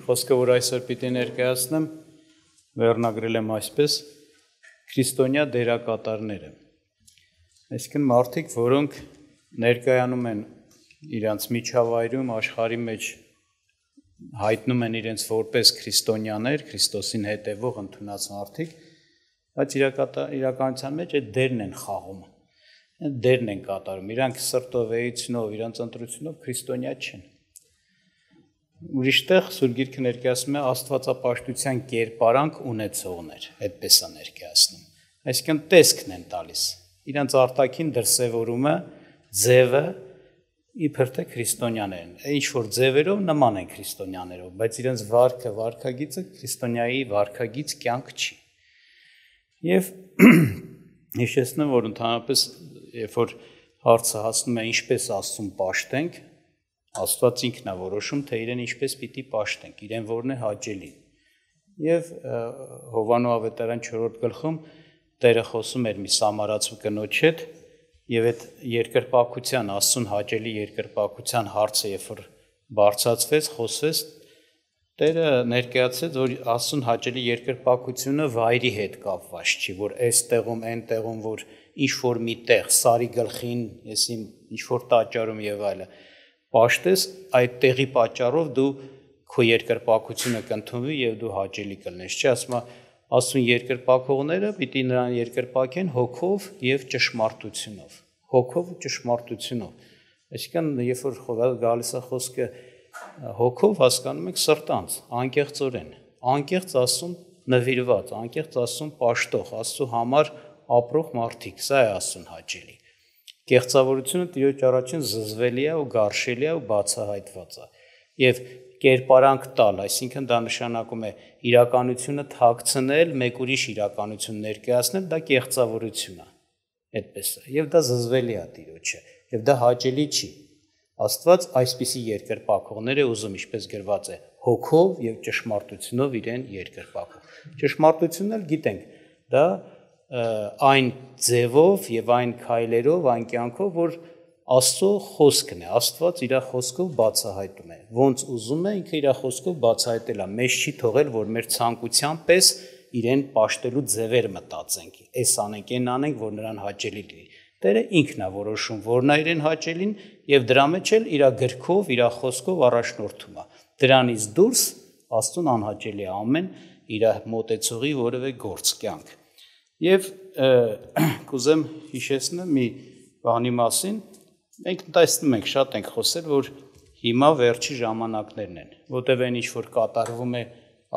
Խոսքը, որ այսօր պիտի ներկայացնեմ, վերնագրել եմ այսպես քրիստոնյա դերակատարները։ Այսինքն մարդիկ, որոնք ներկայանում են իրենց միջավայրում, աշխարհի մեջ հայտնում են իրենց որպես քրիստոնյաներ, Քրիստոսին հետևող ընդունած մարդիկ, բայց իրականության մեջ այդ դերն են խաղում, դերն են կատարում, իրանք սրտով, էությունով, իրանց ընտրությունով քրիստոնյա չեն։ Ուրիշտեղ Սուրբ Գիրքը ներկայացնում է աստվածապաշտության կերպարանք ունեցողներ, այդպես է ներկայացնում։ Այսինքն տեսքն են տալիս, իրանց արտաքին դրսևորումը, ձևը իբր թե քրիստոնյաներ են, ինչ որ ձևերով նման են քրիստոնյաներով, բայց իրենց վարքագիծը քրիստոնյայի վարքագիծ կյանք չի։ Եվ հիշեցնեմ, որ ընդհանրապես երբ որ հարցը հասնում է ինչպես Աստծուն պաշտենք, Աստված ինքն է որոշում, թե իրեն ինչպես պիտի պաշտենք, իրեն որն է հաճելի։ Եվ Հովանու ավետարան 4-րդ գլխում Տերը խոսում էր մի սամարացու կնոջ հետ, եւ այդ երկրպագության, Աստծուն հաճելի երկրպագության հարցը, երբ որ բարձրացվեց, խոսվեց, Տերը ներկայացրեց, որ Աստծուն հաճելի երկրպագությունը վայրի հետ կապված չի, որ այս տեղում, այն տեղում, որ ինչ որ մի տեղ, սարի գլխին, եսի ինչ որ տաճարում եւ այլը, պաշտես այդ տեղի պատճառով դու քո երկրպագությունը կընդունվի եւ դու հաճելի կլինես, չէ՞, ասում է Աստծուն երկրպագողները պիտի նրան երկրպագեն հոգով եւ ճշմարտությունով, հոգով ու ճշմարտությունով։ Այսինքն, երբ որ գալիս է խոսքը հոգով, հասկանում եք սրտանց, անկեղծորեն, անկեղծ Աստծուն նվիրված, անկեղծ Աստծուն պաշտող, Աստծու համար ապրող մարդիկ, սա է Աստծուն հաճելի։ Կեղծավորությունը Տիրոջ առաջին զզվելի է ու գարշելի է ու բացահայտված է։ Եվ կերպարանք տալ, այսինքն դա նշանակում է իրականությունը թաքցնել, մեկ ուրիշ իրականություն ներկայացնել, դա կեղծավորություն է։ Այդպես է։ Եվ դա զզվելի է Տիրոջը, եւ դա հաճելի չի։ Աստված այսպիսի երկրպագողներ է ուզում, ինչպես գրված է, հոգով եւ ճշմարտությունով իրեն երկրպագող։ Ճշմարտությունն էլ գիտենք, դա այն ձևով եւ այն քայլերով, այն կյանքով, որ Աստծո խոսքն է, Աստված իր խոսքով բացահայտում է, ոնց ուզում է ինքը իր խոսքով բացահայտել է, մեզ չի թողել, որ մեր ցանկության պես իրեն պաշտելու ձևեր մտածենք, այս անենք, այն անենք, որ նրան հաճելի լինի։ Տերը ինքն է որոշում, որն է իրեն հաճելին, եւ դրա մեջ էլ իր գրքով, իր խոսքով առաջնորդում է։ Դրանից դուրս Աստծուն անհաճելի է ամեն իր մոտեցողի որևէ գործ կյանք։ Եվ կուզեմ հիշեցնեմ մի բանի մասին, մենք տեսնում ենք, շատ ենք խոսել, որ հիմա վերջի ժամանակներն են, որտեղ այն ինչ որ կատարվում է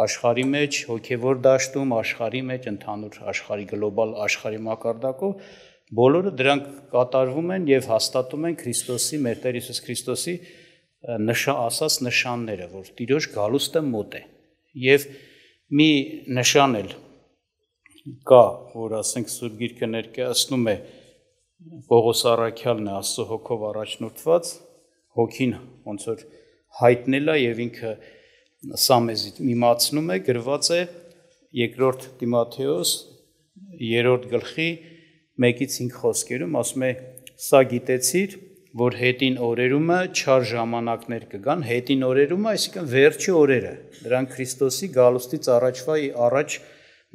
աշխարհի մեջ, հոգևոր դաշտում, աշխարհի մեջ, ընդհանուր աշխարհի գլոբալ աշխարհի մակարդակով, բոլորը դրանք կատարվում են եւ հաստատում են Քրիստոսի, մեր Տեր Հիսուս Քրիստոսի ասած նշանները, որ Տիրոջ գալուստը մոտ է։ Եվ մի նշան էլ կա, որ ասենք Սուրբ Գիրքը ներկայացնում է Պողոս առաքյալն է Աստծո հոգով առաջնորդված, հոգին ոնց որ հայտնել է եւ ինքը սա մեզ իմացնում է, գրված է 2 Տիմոթեոս 3-րդ գլխի 1-5 խոսքերում, ասում է. «Սա գիտեցիր, որ հետին օրերումը չար ժամանակներ կգան», հետին օրերումը, այսինքն վերջի օրերը, դրանք Քրիստոսի գալուստից առաջ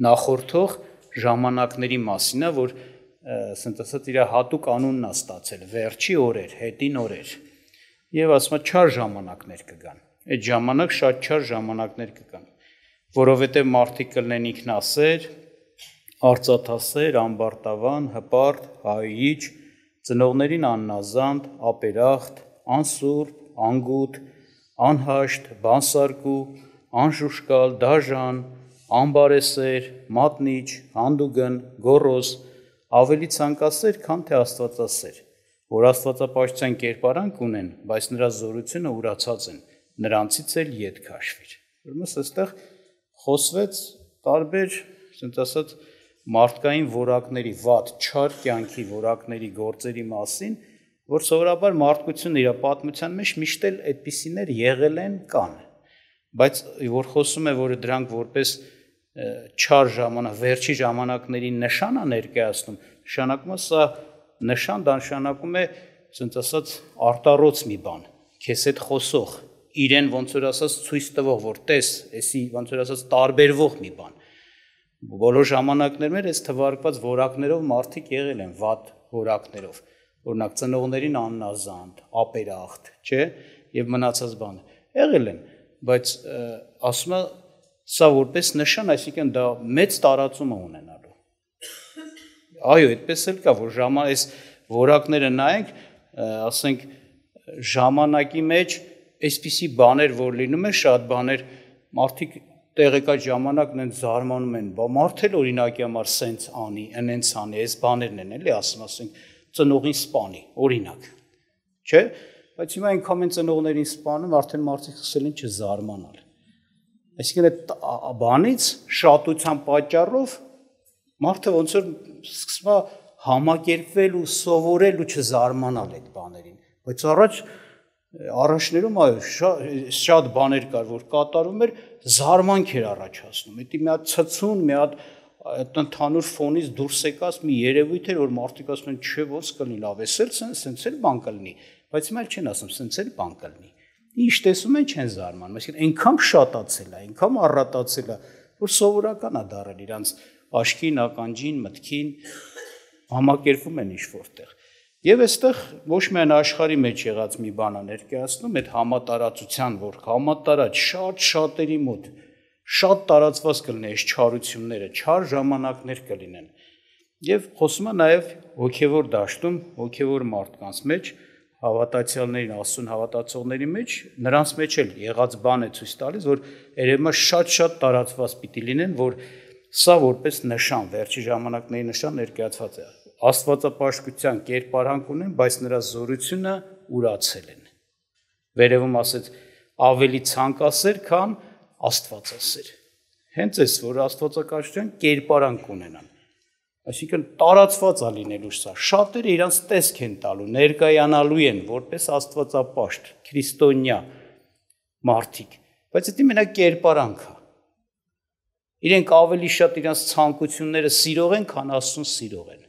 նախորդող ժամանակների մասին է, որ ասած իր հատուկ անունն է ստացել, վերջի օրեր, հետին օրեր։ Եվ ասում է չար ժամանակներ կգան։ Այդ ժամանակ շատ չար ժամանակներ կգան, որովհետև մարդիկ կլինեն ինքնասեր, արծաթասեր, ամբարտավան, հպարտ, հայիչ, ծնողներին աննազանդ, ապերախտ, անսուրբ, անգութ, անհաշտ, բանսարկու, անշուշկալ, դաժան, անբարեսեր, մատնիչ, հանդուգն, գոռոզ, ավելի ցանկասեր, քան թե աստվածասեր, որ աստվածապաշտության կերպարանք ունեն, բայց նրա զորությունը ուրացած են, նրանցից էլ ետ քաշվիր։ Ուրեմն այստեղ խոսվեց տարբեր, ասենք ասած, մարդկային որակների, վատ, չար կյանքի որակների, գործերի մասին, որ սովորաբար մարդկությունը իր պատմության մեջ միշտ էլ այդպիսիներ եղել են, կան, բայց որ խոսում է, որ դրանք որպես չար ժամանակ, վերջի ժամանակների նշան է ներկայացնում, նշանակում է սա նշան, դա նշանակում է, ասենք ասած, արտառոց մի բան, քեզ հետ խոսող, իրեն ոնց որ ասած ցույց տվող, որ տես, էսի ոնց որ ասած տարբերվող մի բան։ Բոլոր ժամանակներում այս թվարկված որակներով մարդիկ եղել են վատ որակներով, օրինակ ծնողներին աննազանդ, ապերախտ, չէ, եւ մնացած բանը եղել են, բայց ասում է սա որպես նշան, այսինքն դա մեծ տարածում է ունենալու։ Այո, այդպես էլ կա, որ այս որակները նայենք, ասենք ժամանակի մեջ այսպիսի բաներ, որ լինում են, շատ բաներ մարդիկ տեղեկայց ժամանակն են զարմանում են, բա մարդ էլ օրինակի համար սենց անի, ընենց անի, այս բաներն են էլի ասում, ասենք ծնողին սպանի, օրինակ, չէ՞, բայց հիմա այնքան են ծնողներին սպանում, արդեն մարդիկ սկսել են չզարմանալ։ Այսինքն այդ բանից շատության պատճառով մարդը ոնց որ սկսում է համակերպվել ու սովորել ու չզարմանալ այդ բաներին, բայց առաջներում այո շատ բաներ կար, որ կատարում էր, զարմանք էր առաջացնում, դա մի հատ ցցուն, մի հատ ընդհանուր ֆոնից դուրս եկած մի երևույթ էր, որ մարդիկ ասում են, չէ, ոնց կլինի, լավ է, սենց էլ բան կլինի, բայց հիմա չեն ասում, սենց էլ բան կլինի։ Ինչ տեսում են, չեն զարմանում, այսինքն այնքան շատացել է, այնքան առատացել է, որ սովորական է դառել իրանց աչքին, ականջին, մտքին, համակերպվում են ինչ-որտեղ։ Եվ այստեղ ոչ միայն աշխարհի մեջ եղած մի բան է ներկայացնում, այդ համատարածության, որ համատարած շատերի մոտ շատ տարածված կլինի այս չարությունները, չար ժամանակներ կլինեն։ Եվ խոսում է նաև հոգևոր դաշտում, հոգևոր մարդկանց մեջ, հավատացյալներին, Աստծուն հավատացողների մեջ, նրանց մեջ էլ եղած բան է ցույց տալիս, որ երևի շատ տարածված պիտի լինեն, որ սա որպես նշան, վերջի ժամանակների նշան ներկայացված է։ Աստվածապաշտության կերպարանք ունեն, բայց նրա զորությունը ուրացել են։ Վերևում ասեց ավելի ցանկասեր, քան աստվածասեր։ Հենց այս, որ աստվածակաշտության կերպարանք ունենան։ Այսինքն տարածված է լինելու սա։ Շատերը իրանց տեսք են տալու, ներկայանալու են որպես աստվածապաշտ, քրիստոնյա մարդիկ, բայց դա մենակ կերպարանք է։ Իրենք ավելի շատ իրանց ցանկությունները սիրող են, քան Աստծուն սիրող են։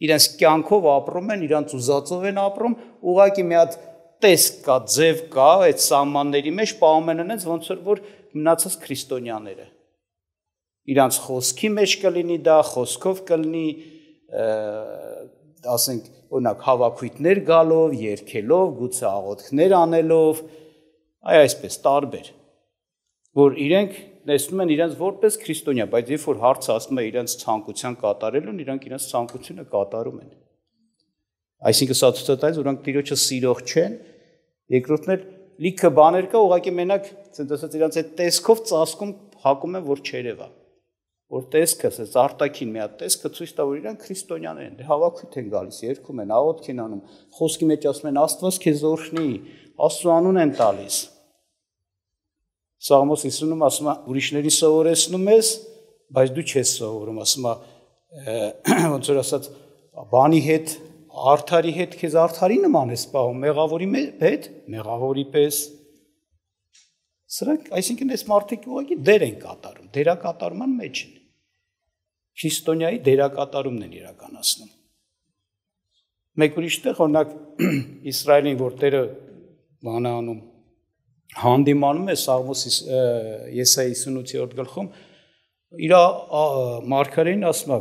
Իրանց կյանքով ապրում են, իրանց ուզածով են ապրում, ուղղակի մի հատ տեսք կա, ձև կա, այդ սահմանների մեջ պահում են այնց ոնց որ մնացած քրիստոնյաները։ Իրանց խոսքի մեջ կլինի դա, խոսքով կլինի, ասենք, օրինակ հավաքույթներ գալով, երգելով, գուցե աղոթքներ անելով, այսպես տարբեր, որ իրենք տեսնում են իրենց որպես քրիստոնյա, բայց երբ որ հարցը ասում է իրենց ցանկության կատարելուն, իրանք իրենց ցանկությունը կատարում են։ Այսինքն սա ցույց է տալիս, որ իրանք Տիրոջը սիրող չեն, երկրորդն էլ լիքը բաներ կա, ուղղակի մենակ, ասած իրենց այդ տեսքով ծածկում հակում են, որ չերևա, որ տեսքը, ասած արտաքին մի հատ տեսքը ցույց տա, որ իրանք քրիստոնյաներ են, դե հավաքույթ են գալիս, երգում են, աղոթք են անում, խոսքի մեջ ասում են Աստված քեզ օրհնի, Աստծո անուն են տալիս։ Սաղմոս 50-ում ասում է ուրիշներին սովորեցնում ես, բայց դու չես սովորում, ասում է ոնց որ ասած բանի հետ, արդարի հետ քեզ արդարի նման ես պահում, մեղավորի հետ մեղավորի պես։ Սրանք, այսինքն այս մարդիկ ուղղակի դեր են կատարում, դերակատարման մեջ են։ Քրիստոնյայի դերակատարումն են իրականացնում։ Մեկ ուրիշ տեղ, օրինակ Իսրայելին, որ Տերը բան է անում, հանդիմանում է Սաղմոս Եսայի 58-րդ գլխում, իր մարգարեին ասում է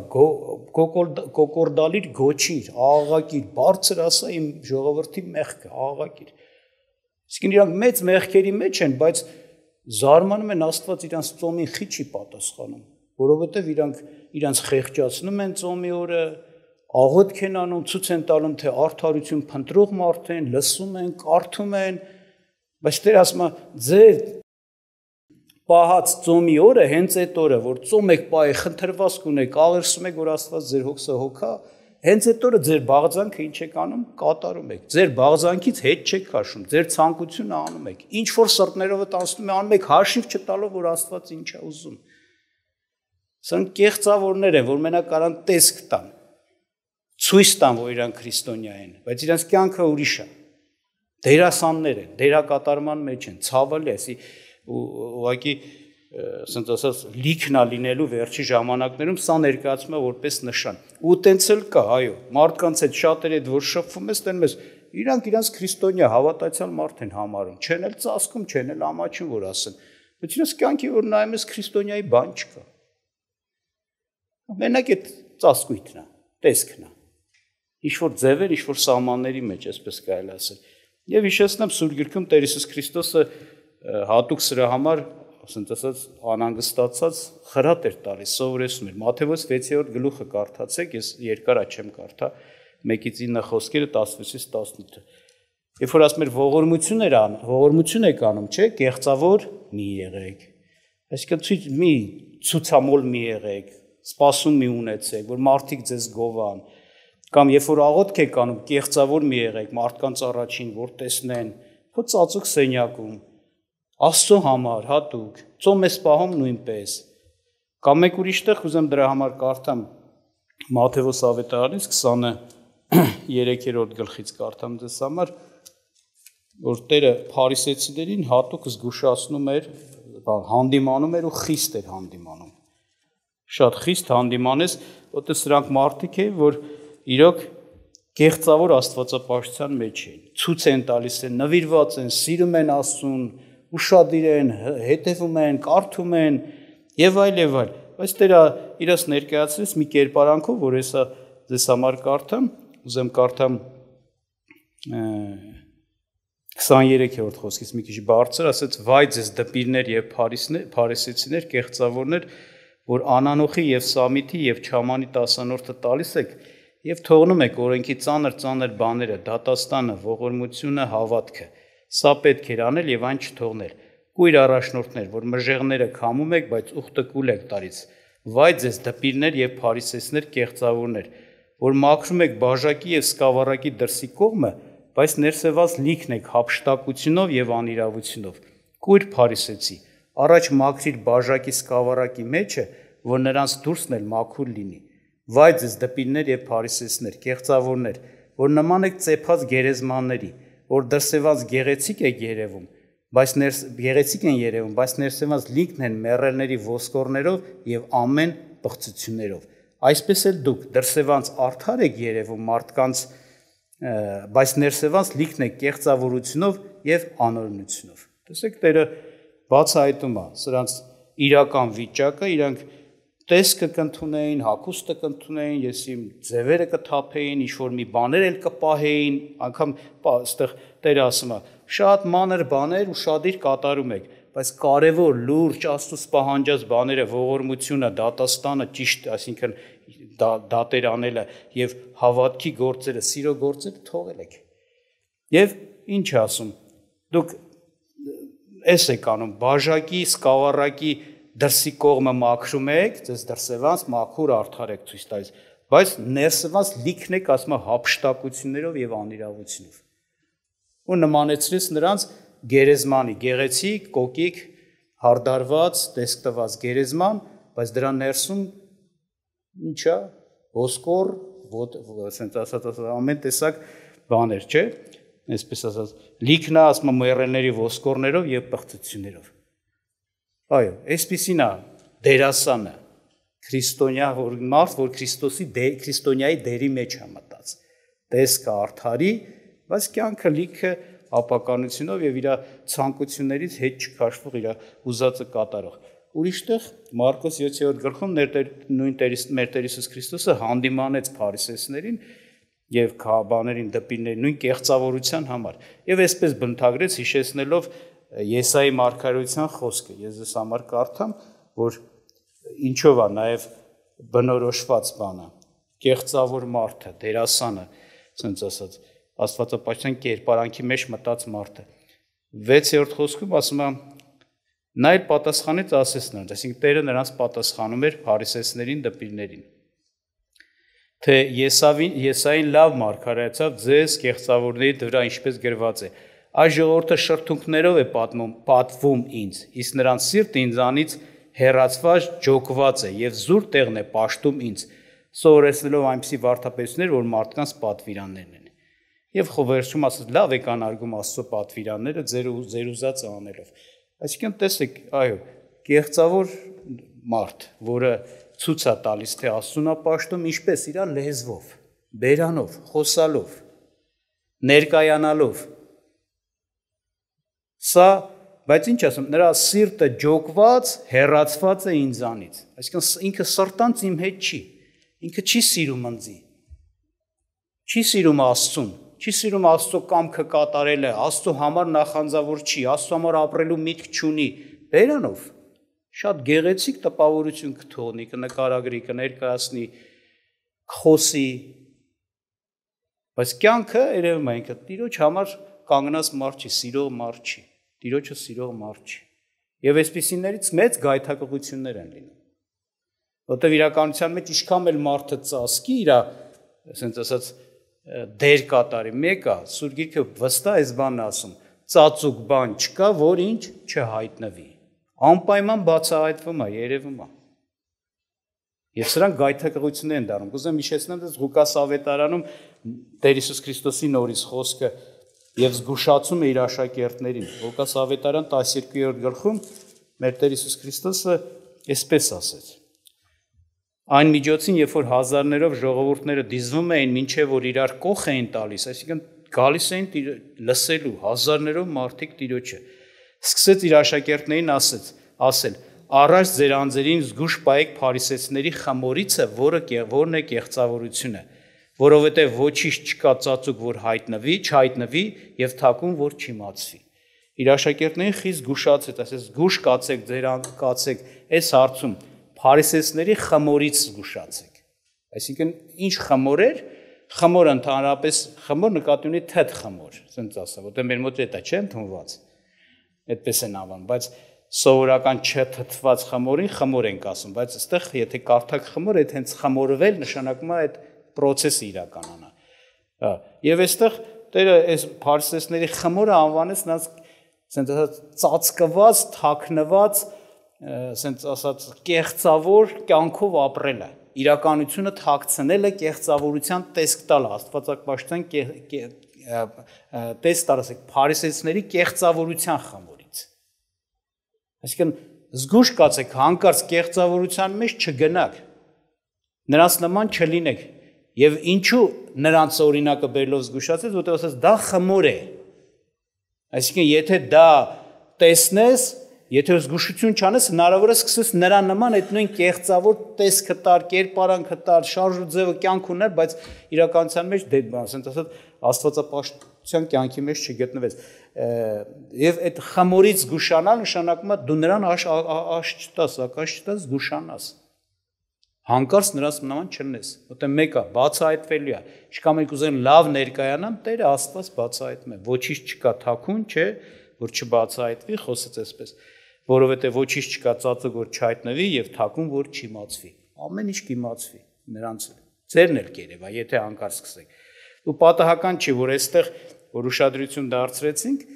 կոկորդալիր գոչիր, աղաղակիր, բարձր ասա իմ ժողովրդի մեղքը, աղաղակիր։ Իսկին իրանք մեծ մեղքերի մեջ են, բայց զարմանում են Աստված իրանց ծոմին խի չի պատասխանում, որովհետև իրանց խեղճացնում են ծոմի օրը, աղոթք են անում, ցույց են տալում, թե արդարություն փնտրող մարդ են, լսում են, կարդում են, բայց Տերը ասում է ձեր պահած ծոմի օրը հենց այդ օրը, որ ծոմ եք պահի, խնդրվածք ունեք, աղերսում եք, որ Աստված ձեր հոգսը հոգա, հենց այդ օրը ձեր բաղձանքը ինչ եք անում, կատարում եք, ձեր բաղձանքից հետ չեք քաշում, ձեր ցանկությունը անում եք, ինչ որ սրտներով տանցնում անում եք, հաշիվ չտալով, որ Աստված ինչ է ուզում։ Սրանք կեղծավորներ են, որ մենակ կարան տեսք տան, ցույց տան, որ իրանք քրիստոնյա են, բայց իրանք կյանքը ուրիշ է։ Դերասաններ են, դերակատարման մեջ են, ցավալի է, ուղղակի ասենց ասած լիքնա լինելու վերջի ժամանակներում սա ներկայացում է որպես նշան։ Ու տենց էլ կա, այո, մարդկանց հետ շատերի հետ որ շփվում ես, տենում ես, Իրանք իրենց քրիստոնյա հավատացյալ մարդ են համարում, չեն էլ ծածկում, չեն էլ ամաչում, որ ասեն։ Բայց իրենց կյանքի որ նայում ես քրիստոնյայի բան չկա։ Մենակ այդ ծածկույթն է, տեսքն է։ Ինչ-որ ձևեր, ինչ-որ սահմանների մեջ, այսպես կարելի ասել։ Եվ հիշեցնեմ Սուրբ Գրքում Տեր Հիսուս Քրիստոսը հատուկ սրա համար, ասենք ասած, անհանգստացած խրատ էր տալիս, սովորեցնում էր։ Մատթեոս 6-րդ գլուխը կարդացեք, ես երկար չեմ կարդա, 1-ից 9 խոսքերը 16-ից 18։ Երբ որ ասում էր ողորմություն եք անում, չէ, կեղծավոր մի եղեք։ Այսինքն մի ցուցամոլ մի եղեք, սպասում մի ունեցեք, որ մարդիկ ձեզ գովան, կամ երբ որ աղոթք եք անում, կեղծավոր մի եղեք, մարդկանց առաջին, որ տեսնեն, քո ծածուկ սենյակում, Աստծո համար հատուկ, ծոմ ես պահում նույնպես։ Կամ մեկ ուրիշտեղ ուզեմ դրա համար կարդամ Մատթեոս ավետարանից 23-րդ գլխից կարդամ ձեզ համար, որ Տերը փարիսեցիներին հատուկ զգուշացնում էր, հանդիմանում էր ու խիստ էր հանդիմանում։ Շատ խիստ հանդիմանես, որտեղ սրանք մարդիկ են, որ իրոք կեղծավոր աստվածապաշտության մեջ են, ցույց են տալիս են, նվիրված են, սիրում են Աստծուն, ուշադիր են, հետևում են, կարդում են եւ այլ, բայց Տերը իրաց ներկայացրեց մի կերպարանքով, որ հեսա ձեզ համար կարդամ, ուզեմ կարդամ 23-րդ խոսքից մի քիչ բարձր, ասեց վայ ձեզ դպիրներ եւ փարիսեցիներ, կեղծավորներ, որ անանոխի եւ սամիթի եւ չամանի 10-րդը տալիս եք եւ թողնում եք օրենքի ծանր բաները, դատաստանը, ողորմությունը, հավատքը։ Սա պետք էր անել եւ այն չթողնել։ Կույր առաջնորդներ, որ մժեղները քամում եք, բայց ուխտը կուլ եք տարից։ Վայ ձեզ դպիրներ եւ փարիսեցիներ, կեղծավորներ, որ մաքրում եք բաժակի եւ սկավառակի դրսի կողմը, բայց ներսեված լիքն եք հափշտակությունով եւ անիրավությունով։ Կույր փարիսեցի, առաջ մաքրիր բաժակի սկավառակի մեջը, որ նրանց դուրսն էլ մաքուր լինի։ Վայ ձեզ դպիրներ եւ փարիսեցիներ, կեղծավորներ, որ նման եք ծեփած գերեզմանների, որ դրսևած գեղեցիկ են երևում, բայց ներսևած լիքն են մեռելների ոսկորներով եւ ամեն պղծություններով։ Այսպես էլ դուք դրսևած արդար եք երևում մարդկանց, բայց ներսևած լիքն է կեղծավորությունով եւ անօրենությունով։ Տեսեք, Տերը բացահայտում է սրանց իրական վիճակը, իրանք տեսքը կընդունեին, հագուստը կընդունեին, ես իմ ձևերը կթափեին, ինչ-որ մի բաներ էլ կպահեին, անգամ այստեղ Տերը ասում է, շատ մանր բաներ ուշադիր կատարում եք, բայց կարևոր, լուրջ Աստծուց պահանջած բաները, ողորմությունը, դատաստանը, ճիշտ, այսինքն դատեր անելը եւ հավատքի գործերը, սիրո գործերը թողել եք։ Եվ ինչ ասում, դուք էս եք անում, բաժակի, սկավառակի դրսի կողմը մաքրում եք, ձեզ դրսևած մաքուր արդար եք ցույց տալիս, բայց ներսևած լիքն եք ասում հափշտակություններով եւ անիրավությունով։ Ու նմանեցրեց նրանց գերեզմանի, գեղեցիկ, կոկիկ, հարդարված, տեսք տված գերեզման, բայց դրա ներսում ինչա, ոսկոր, ասենք ասած ամեն տեսակ բաներ, չէ՞, այսպես ասած, լիքն է ասում մեռելների ոսկորներով եւ պղծություններով։ Այո, այսպիսին է դերասանը, քրիստոնյա մարդ, որ քրիստոնյայի դերի մեջ է մտած, տեսքը արդարի, բայց կյանքը լիքը ապականությունով եւ իր ցանկություններից հետ չքաշվող իր ուզածը կատարող։ Ուրիշտեղ Մարկոս 7-րդ գլխում նույն մեր Տեր Հիսուս Քրիստոսը հանդիմանեց փարիսեցիներին եւ քահանաներին դպիրներին նույն կեղծավորության համար եւ այսպես բնութագրեց հիշեցնելով Եսայի մարգարեության խոսքը։ Ես ձեզ համար կարդամ, որ ինչով է նաեւ բնորոշված բանը, կեղծավոր մարդը, դերասանը, ասենց ասած, աստվածապաշտության կերպարանքի մեջ մտած մարդը։ 6-րդ խոսքում ասում է նա իր պատասխանից ասեց նրանց, այսինքն Տերը նրանց պատասխանում էր փարիսեցիներին դպիրներին, թե Եսային լավ մարգարեացավ ձեզ կեղծավորների դրա ինչպես գրված է, այս ժողովուրդը շրթունքներով է պատվում ինձ, իսկ նրանց սիրտը ինձանից հեռացված ջոկված է եւ զուր տեղն է պաշտում ինձ, սովորեցնելով այնպիսի վարդապետություններ, որ մարդկանց պատվիրաններն են։ Եվ խորհրդում ասած լավ եք անարգում Աստծո պատվիրանները ձեր ուզածը անելով։ Այսինքն տեսեք, այո, կեղծավոր մարդ, որը ցույց է տալիս, թե Աստծուն է պաշտում ինչպես իր լեզվով, բերանով, խոսալով, ներկայանալով։ Սա, բայց ինչ ասեմ, նրա սիրտը ջոկված, հեռացված է ինձանից։ Այսինքն ինքը սրտանց իմ հետ չի։ Ինքը չի սիրում ինձ։ Չի սիրում Աստծուն, չի սիրում Աստծո կամքը կատարելը, Աստծո համար նախանձավոր չի, Աստծո համար ապրելու միտք չունի։ Բերանով շատ գեղեցիկ տպավորություն կթողնի, կնկարագրի, կներկայացնի, խոսի, բայց կյանքը երևում է ինքը Տիրոջ համար կանգնած մարդ չի, սիրող մարդ չի, Տիրոջը սիրող մարդ չի։ Եվ այսպիսիներից մեծ գայթակղություններ են լինում։ Որտեվ իրականության մեջ ինչքան էլ մարդը ծածկի իր, ասենց ասած, դեր կատարի, մեկը Սուրբ Գիրքը վստահ այս բանն ասում, ծածուկ բան չկա, որ ինչ չհայտնվի։ Անպայման բացահայտվում է, երևում է։ Եվ սրանք գայթակղություններ են դառնում։ Կուզեմ հիշեցնեմ դες Ղուկաս ավետարանում Տեր Հիսուս Քրիստոսի նորից խոսքը եւ զգուշացում է իր աշակերտներին։ Ղուկաս ավետարան 12-րդ գլխում մեր Տեր Հիսուս Քրիստոսը այսպես ասեց. Այն միջոցին, երբ որ հազարներով ժողովուրդները դիզվում էին, մինչև որ իրար կող էին տալիս, այսինքն գալիս էին լսելու հազարներով մարդիկ Տիրոջը, սկսեց իր աշակերտներին ասել. Առաջ ձեր անձերին զգուշ պահեք փարիսեցիների խմորիցը, որն է կեղծավորությունը, որովհետև ոչինչ չկա ծածուկ, որ չհայտնվի եւ թակուն, որ չիմացվի։ Իր աշակերտներին խիստ զգուշացեց, ասես զգուշ կացեք, ձեր կացեք այս հարցում փարիսեցիների խմորից զգուշացեք։ Այսինքն ինչ խմոր էր, խմորը ընդհանրապես խմոր նկատի ունի թեթ խմոր, ասենց ասա, որտեղ մեր մոտ դա չէ ընդունված։ Այդպես են անվանում, բայց սովորական չթթված խմորին խմոր ենք ասում, բայց այստեղ եթե կարդակ խմոր, այդ հենց խմորվել նշանակում է այդ process-ը իրականանա։ Եվ այստեղ Տերը այս փարիսեցիների խմորը անվանեց նրանց ասենց ասած ծածկված, թաքնված, ասենց ասած կեղծավոր կյանքով ապրելը, իրականությունը թաքցնելը, կեղծավորության տեսք տալը, աստվածապաշտության տեսք տալը, փարիսեցիների կեղծավորության խմորից։ Այսինքն զգուշ կացեք, հանկարծ կեղծավորության մեջ չգնաք, նրանց նման չլինեք, եւ ինչու նրանց օրինակը բերելով զգուշացեց, որտեղ ասած դա խմոր է։ Այսինքն եթե դա տեսնես, եթե զգուշություն չանես, հնարավոր է սկսես նրան նման այդ նույն կեղծավոր տեսքը տար, կերպարանքը տար, շարժ ու ձևը կյանք ուներ, բայց իրականության մեջ ասենք ասած աստվածապաշտության կյանքի մեջ չգտնվեց։ Եվ այդ խմորից զգուշանալ նշանակում է դու նրան աշ չտաս, ակաշ չտաս, զգուշանաս։ Հանկարծ նրանց նման չլնես, որտեղ մեկը բացահայտվելու է։ Ինչքան մենք ուզենք լավ ներկայանամ, Տերը Աստված բացահայտում է։ Ոչինչ չկա թաքուն, չէ, որ չբացահայտվի, խոսեց այսպես, որովհետև ոչինչ չկա ծածուկ, որ չհայտնվի եւ թաքուն, որ չիմացվի։ Ամեն ինչ կիմացվի նրանց ձերն էլ կերևա, եթե հանկարծ սկսեք։ Ու պատահական չի, որ այստեղ որ ուշադրություն դարձրեցինք,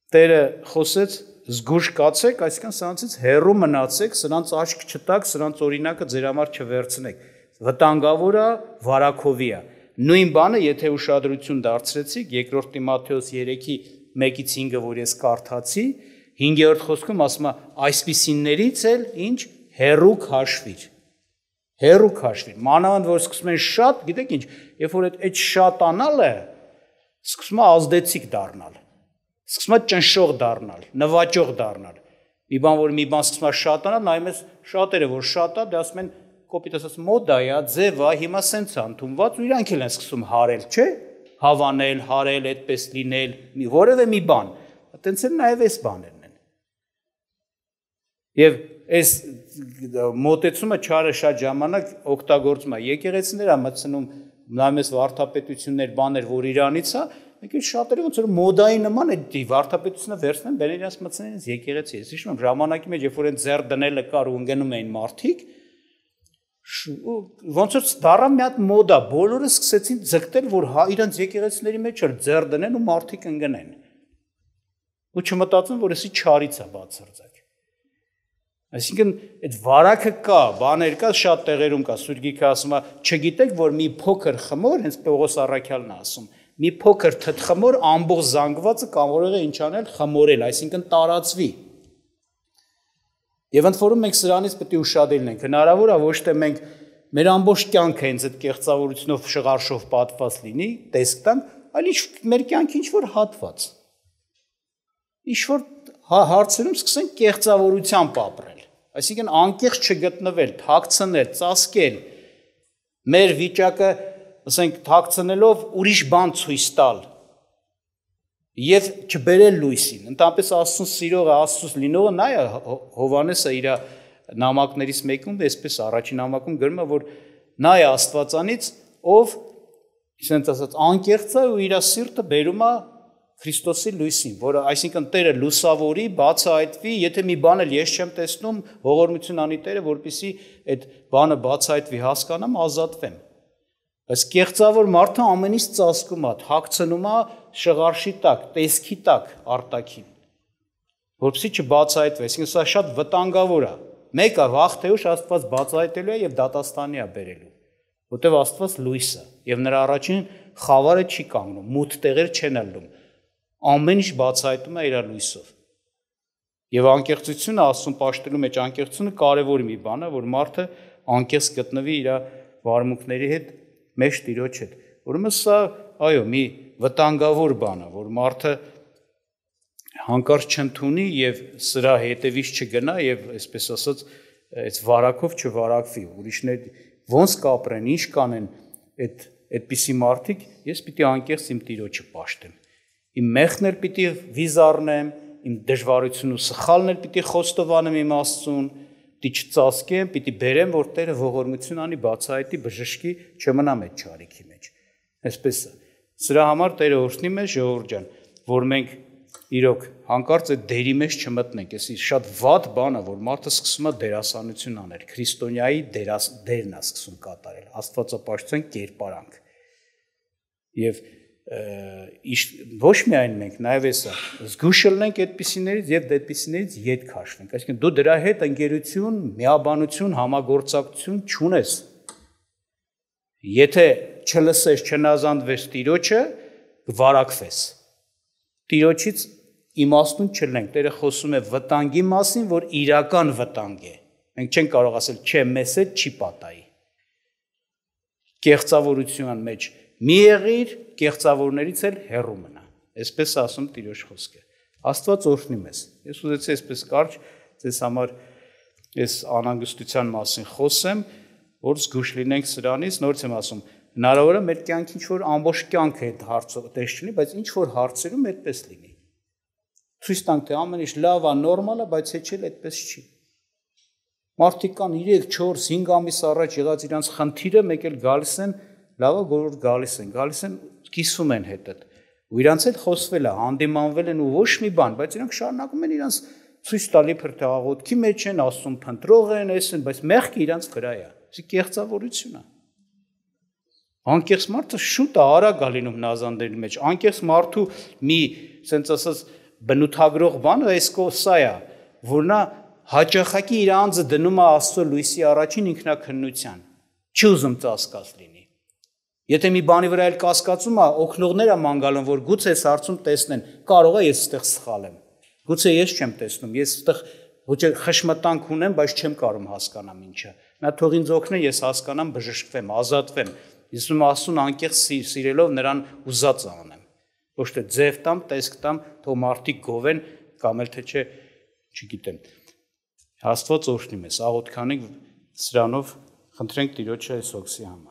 Տերը խոսեց զգուշ կացեք, այսինքն սրանցից հեռու մնացեք, սրանց աչք չտաք, սրանց օրինակը ձեր համար չվերցնեք։ Վտանգավոր է, վարակովի է։ Նույն բանը, եթե ուշադրություն դարձրեցիք, 2 Տիմոթեոս 3:1-5, որ ես կարդացի, 5-րդ խոսքում ասում է, այսպիսիներից էլ ինչ հեռու քաշվիր։ Հեռու քաշվիր։ Մանավանդ որ սկսում են շատ, գիտեք ինչ, երբ որ այդ շատանալը սկսում է ազդեցիկ դառնալ։ Սկսում է ճնշող դառնալ, նվաճող դառնալ։ Մի բան, որ մի բան սկսում է շատանալ, նայում ես շատերը, որ շատ է, դե ասում են, կոպիտ ասած, մոդա է, ձև է, հիմա սենց է ընդունված, ու իրանք էլ են սկսում հարել, չէ՞։ Հավանել, հարել, այդպես լինել, որևէ մի բան։ Այտենց էլ նաև այս բաներն են։ Եվ այս մոտեցումը չարը շատ ժամանակ օգտագործում է։ Եկեղեցիներ է մտցնում, նայում ես վարդապետություններ, բաներ, որ իրանից է, Մենք շատերը ոնց որ մոդայի նման այդ վարդապետությունը վերցնեն, բերեն իրաց մտցնեն ինձ եկեղեցի։ Ես հիշում եմ ժամանակի մեջ, երբ որ այն ձեռ դնելը կար ու ընկնում էին մարդիկ, ոնց որ դառավ մի հատ մոդա, բոլորը սկսեցին ձգտել, որ իրենց եկեղեցիների մեջ էլ ձեռ դնեն ու մարդիկ ընկնեն։ Ու չմտածեն, որ էսի չարից է բացարձակ։ Այսինքն այդ վարակը կա, բաներ կա, շատ տեղերում կա, Սուրբ Գիրքը ասում է, չգիտեք, որ մի փոքր խմոր, հենց Պողոս առաքյալն է ասում, մի փոքր թթխմոր ամբողջ զանգվածը կարող է ինչ անել, խմորել, այսինքն տարածվի։ Եվ ընդ որում մենք սրանից պետք է ուշադիր լինենք։ Հնարավոր է ոչ թե մենք մեր ամբողջ կյանքը հենց այդ կեղծավորությունով շղարշով պատված լինի, տեսք տանք, այլ մեր կյանքի ինչ-որ հատված։ Ինչ-որ հարցերում սկսենք կեղծավորությամբ ապրել, այսինքն անկեղծ չգտնվել, թաքցնել, ծածկել, մեր վիճակը, ասենք, թաքցնելով ուրիշ բան ցույց տալ եւ չբերել լույսին։ Ընդհանրապես Աստծուն սիրողը, Աստծուց լինողը նա է Հովհաննեսը իր նամակներից մեկում, այսպես առաջին նամակում գրում է, որ նա է Աստվածանից, ով, ասենք ասած, անկեղծ է ու իր սիրտը բերում է Քրիստոսի լույսին, որը այսինքն Տերը լուսավորի, բացահայտվի, եթե մի բան էլ ես չեմ տեսնում, ողորմություն անի Տերը, որպեսզի այդ բանը բացահայտվի, հասկանամ, ազատվեմ։ Բայց կեղծավոր մարդը ամեն ինչ ծածկում է, թաքցնում է շղարշի տակ, տեսքի տակ արտաքին, որպեսզի չբացահայտվի, այսինքն սա շատ վտանգավոր է։ Մեկը վաղ թե ուշ Աստված բացահայտելու է եւ դատաստանի է բերելու, որտեղ Աստված լույս է եւ նրա առաջին խավարը չի կանգնում, մութ տեղեր չեն ելնում, ամեն ինչ բացահայտում է իր լույսով։ Եվ անկեղծությունը Աստծուն պաշտելու մեջ անկեղծությունը կարևոր մի բան է, որ մարդը անկեղծ գտնվի իր վարմունքների հետ, մեջ Տիրոջ հետ։ Ուրեմն սա, այո, մի վտանգավոր բան է, որ մարդը հանկարծ չընդունի եւ սրա հետևից չգնա եւ այսպես ասած այս վարակով չվարակվի, ուրիշներ ոնց կապրեն, ինչ կանեն այդպիսի մարդիկ, ես պիտի անկեղծ իմ Տիրոջը պաշտեմ։ Իմ մեղքն էլ պիտի վիզառնեմ, իմ դժվարությունն ու սխալն էլ պիտի խոստովանեմ իմ Աստծուն, պիտի չծածկեմ, պիտի բերեմ, որ Տերը ողորմություն անի, բացահայտի, բժշկի, չմնամ այդ չարիքի մեջ։ Այսպես է։ Սրա համար Տերը օրհնի մեզ, ժողովուրդ ջան, որ մենք իրոք հանկարծ այդ դերի մեջ չմտնենք, էսի շատ վատ բան է, որ մարդը սկսում է դերասանություն անել, քրիստոնյայի դերն է սկսում կատարել, աստվածապաշտության կերպարանք։ Եվ ոչ միայն մենք, նաև էսա, զգուշ ելնենք այդպիսիներից եւ այդպիսիներից ետ քաշվենք, այսինքն դու դրա հետ ընկերություն, միաբանություն, համագործակցություն չունես։ Եթե չլսես, չնազանդվես Տիրոջը, կվարակվես։ Տիրոջից իմաստուն չլենք, Տերը խոսում է վտանգի մասին, որ իրական վտանգ է։ Մենք չենք կարող ասել, չէ, մեզ հետ չի պատահի։ Կեղծավորության մեջ մի եղիր, կեղծավորներից էլ հեռու մնա։ Այսպես ասում Տիրոջ խոսքը։ Աստված օրհնի մեզ։ Ես ուզեցի այսպես կարճ ձեզ համար այս անհանգստության մասին խոսեմ, որ զգուշ լինենք սրանից, նորից եմ ասում, հնարավոր է մեր կյանքի ինչ-որ ամբողջ կյանքը այդ հարցով տես չլինի, բայց ինչ-որ հարցերում այդպես լինի։ Ցույց տանք, թե ամեն ինչ լավ է, նորմալ է, բայց հետ չէ այդպես չի։ Մարդիկ կան 3, 4, 5 ամիս առաջ եղած իրանց խնդիրը մեկ էլ գալիս են, լավը գորոր գալիս են, կիսում են հետդ։ Ու իրանց հետ խոսվել է, հանդիմանվել են ու ոչ մի բան, բայց իրանք շարունակում են իրանց ցույց տալի փրկաղոթքի մեջ են, Աստծուն փնտրող են, այսին, բայց մեղքը իրանց վրա է։ Սա կեղծավորություն է։ Անկեղծ մարդը շուտ է արագ է լինում նազանդելու մեջ։ Անկեղծ մարդու մի, ասենց ասած, բնութագրող բանը այս սա է, որ նա հաճախակի իր անձը դնում է Աստծո լույսի առաջին ինքնաքննության։ Չի ուզում ծածկած լինի։ Եթե մի բանի վրա էլ կասկածում է, օգնողներ է ման գալում, որ գուցե այս հարցում տեսնեն, կարող է ես այդտեղ սխալ եմ։ Գուցե ես չեմ տեսնում, ես այդտեղ ոչ խշմտանք ունեմ, բայց չեմ կարող հասկանամ ինչը։ Նա թող ինձ օգնի, ես հասկանամ, բժշկվեմ, ազատվեմ։ Ես ում Աստծուն անկեղծ սիրելով նրան ուզած անեմ։ Ոչ թե ձև տամ, տեսք տամ, թող մարդիկ գովեն, կամ էլ թե չէ, չգիտեմ։ Աստված օրհնի մեզ, աղոթքանենք սրանով, խնդրենք Տիրոջը այս հոգսի համար։